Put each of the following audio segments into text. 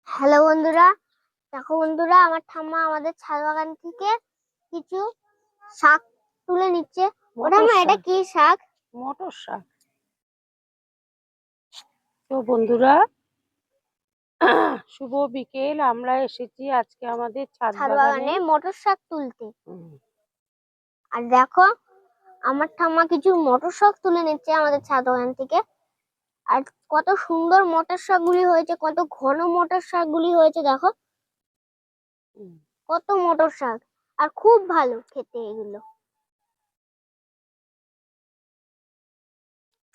Hello বন্ধুরা, দেখো বন্ধুরা, আমার ঠাম্মা আমাদের ছাদ বাগান থেকে কিছু শাক তুলে নিচ্ছে। ওটা মটর মা, এটা শাক। কি শাক? মটর শাক। তো বন্ধুরা, শুভ বিকেল। আমরা এসেছি আজকে আমাদের ছাদ ছাদ বাগানে। বাগানে মটর শাক তুলতে। হুম, আর দেখো, আমার ঠাম্মা কিছু মটর শাক তুলে নিচ্ছে আমাদের ছাদ বাগান থেকে। আর কত সুন্দর মটর শাক গুলি হয়েছে, কত ঘন মটর শাক গুলি হয়েছে দেখো, হুম। কত মটর শাক। আর খুব ভালো খেতে এগুলো।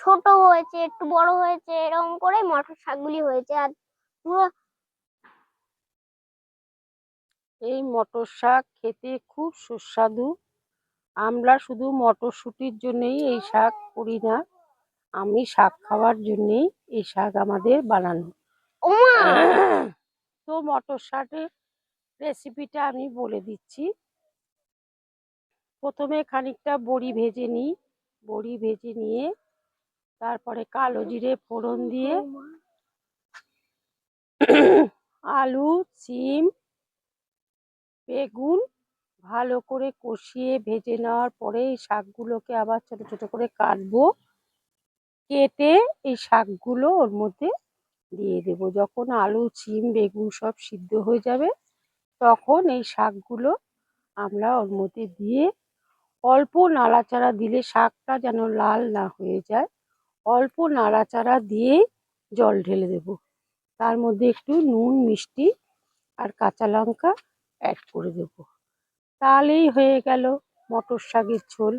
ছোট হয়েছে, একটু বড় হয়েছে, এরকম করে মটর শাক গুলি হয়েছে। আর পুরো এই মটর শাক খেতে খুব সুস্বাদু। আমরা শুধু মটরশুঁটির জন্যই এই শাক করি না, আমি শাক খাওয়ার জন্যই এই শাক আমাদের বানানো। ওমা, তো মটর শাকের রেসিপিটা আমি বলে দিচ্ছি। প্রথমে খানিকটা বড়ি ভেজে নিই। বড়ি ভেজে নিয়ে তারপরে কালো জিরে ফোড়ন দিয়ে আলু, সিম, বেগুন ভালো করে কষিয়ে ভেজে নেওয়ার পরে এই শাকগুলোকে আবার ছোট ছোট করে কাটবো। কেটে এই শাকগুলো ওর মধ্যে দিয়ে দেব। যখন আলু, সিম, বেগুন সব সিদ্ধ হয়ে যাবে, তখন এই শাকগুলো আমরা ওর মধ্যে দিয়ে অল্প নাড়াচাড়া দিলে শাকটা যেন লাল না হয়ে যায়, অল্প নাড়াচাড়া দিয়ে জল ঢেলে দেব। তার মধ্যে একটু নুন, মিষ্টি আর কাঁচা লঙ্কা অ্যাড করে দেব। তাহলেই হয়ে গেল মটর শাকের ঝোল।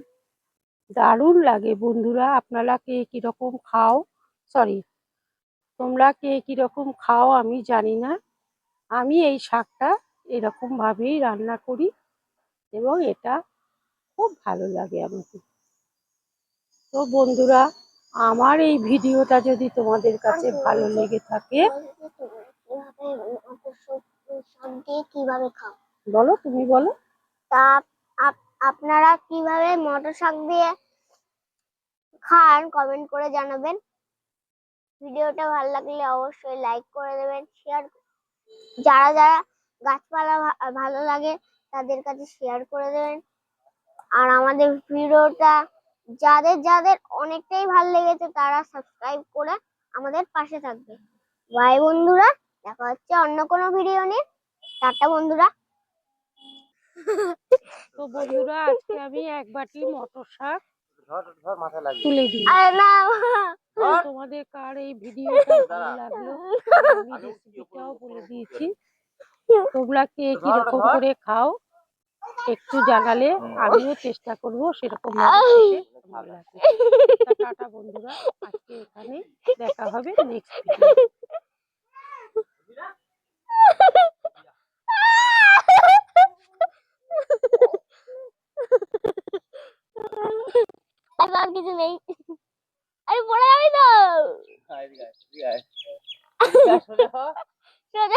দারুণ লাগে বন্ধুরা। আপনারা কে কিরকম খাও, সরি, তোমরা কে কিরকম খাও আমি জানি না। আমি এই শাকটা এরকম ভাবেই রান্না করি এবং এটা খুব ভালো লাগে আমাকে। তো বন্ধুরা, আমার এই ভিডিওটা যদি তোমাদের কাছে ভালো লেগে থাকে, শাক দিয়ে কিভাবে খাও? বলো, তুমি বলো। তা আপনারা কিভাবে মটর শাক দিয়ে খান কমেন্ট করে জানাবেন। ভিডিওটা ভালো লাগলে অবশ্যই লাইক করে দেবেন, শেয়ার, যারা যারা গাছপালা ভালো লাগে তাদের কাছে শেয়ার করে দেবেন। আর আমাদের ভিডিওটা যাদের যাদের অনেকটাই ভালো লেগেছে তারা সাবস্ক্রাইব করে আমাদের পাশে থাকবে। বাই বন্ধুরা, দেখা হচ্ছে অন্য কোনো ভিডিও নিয়ে। টাটা বন্ধুরা। তো বন্ধুরা, আজকে আমি এক বাটি মটর শাক তুলে দিই। আরে না, তোমাদের কার এই ভিডিওটা ভালো লাগলো আমি রেসিপিটাও বলে দিয়েছি। তোমরা কে কিরকম করে খাও একটু জানালে আমিও চেষ্টা করব সেরকম ভাবে খেতে ভালো লাগে। টাটা বন্ধুরা, আজকে এখানে দেখা হবে নেক্সট ভিডিও। আর কিছু নেই, আমি পড়ে যাবি তো। সোজা